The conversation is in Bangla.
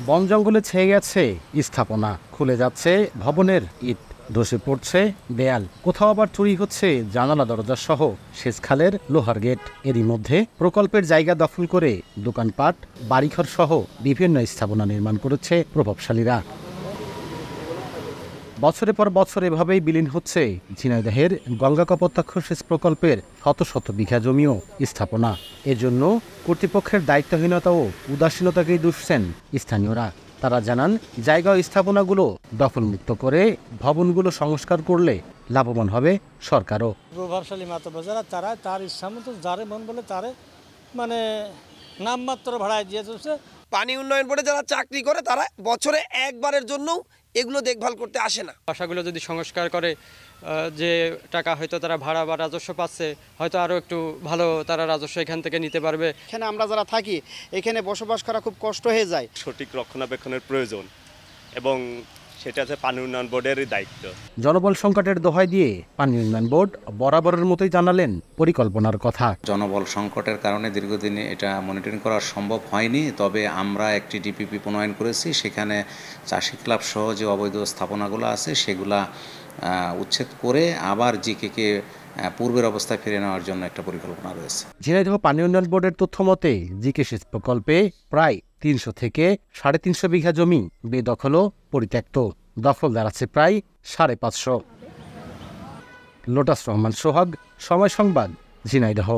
বন জঙ্গলে ছেয়ে গেছে স্থাপনা, খুলে যাচ্ছে ভবনের ইট, ধসে পড়ছে দেয়াল, কোথাও আবার চুরি হচ্ছে জানালা দরজা সহ সেচখালের লোহার গেট। এরই মধ্যে প্রকল্পের জায়গা দখল করে দোকানপাট, বাড়িঘর সহ বিভিন্ন স্থাপনা নির্মাণ করেছে প্রভাবশালীরা। বছরের পর বছর এভাবেই বিলীন হচ্ছে ঝিনাইদহের গঙ্গা কপোতাক্ষ সেচ প্রকল্পের শত শত বিঘা জমি ও স্থাপনা। এজন্য কর্তৃপক্ষের দায়িত্বহীনতা ও উদাসীনতাকেই দুষছেন স্থানীয়রা। তারা জানান, জায়গা ও স্থাপনাগুলো দখলমুক্ত করে ভবনগুলো সংস্কার করলে লাভবান হবে সরকারও। প্রভাবশালী মাতব্বর যারা, তারা তার ইচ্ছা মতো যারে মন বলে তারে মানে নামমাত্র ভাড়ায় দিয়ে চলছে। পানি উন্নয়ন বোর্ডে যারা চাকরি করে তারা বছরে একবারের জন্যও এগুলো দেখভাল করতে আসে না। বাসাগুলো যদি সংস্কার করে, যে টাকা হয়তো তারা ভাড়া বা রাজস্ব পাচ্ছে, হয়তো আরও একটু ভালো তারা রাজস্ব এখান থেকে নিতে পারবে। এখানে আমরা যারা থাকি, এখানে বসবাস করা খুব কষ্ট হয়ে যায়। সঠিক রক্ষণাবেক্ষণের প্রয়োজন এবং সেটা হচ্ছে পানি উন্নয়ন বোর্ডেরই দায়িত্ব। জনবল সংকটের দোহাই দিয়ে পানি উন্নয়ন বোর্ড বরাবরের মতোই জানালেন পরিকল্পনার কথা। জনবল সংকটের কারণে দীর্ঘদিনে এটা মনিটরিং করা সম্ভব হয়নি, তবে আমরা একটি ডিপিপি প্রণয়ন করেছি। সেখানে চাষি ক্লাব সহ যে অবৈধ স্থাপনাগুলো আছে সেগুলা উচ্ছেদ করে আবার জিকেকে পূর্বের অবস্থায় ফিরে নেওয়ার জন্য একটা পরিকল্পনা রয়েছে। ঝিনাইদহ পানি উন্নয়ন বোর্ডের তথ্য মতে জিকে সেচ প্রকল্পে প্রায় 300 থেকে 350 বিঘা জমি বেদখল ও পরিত্যক্ত। দখলদার আছে প্রায় 550। লোটাস রহমান সোহাগ, সময় সংবাদ, ঝিনাইদহ।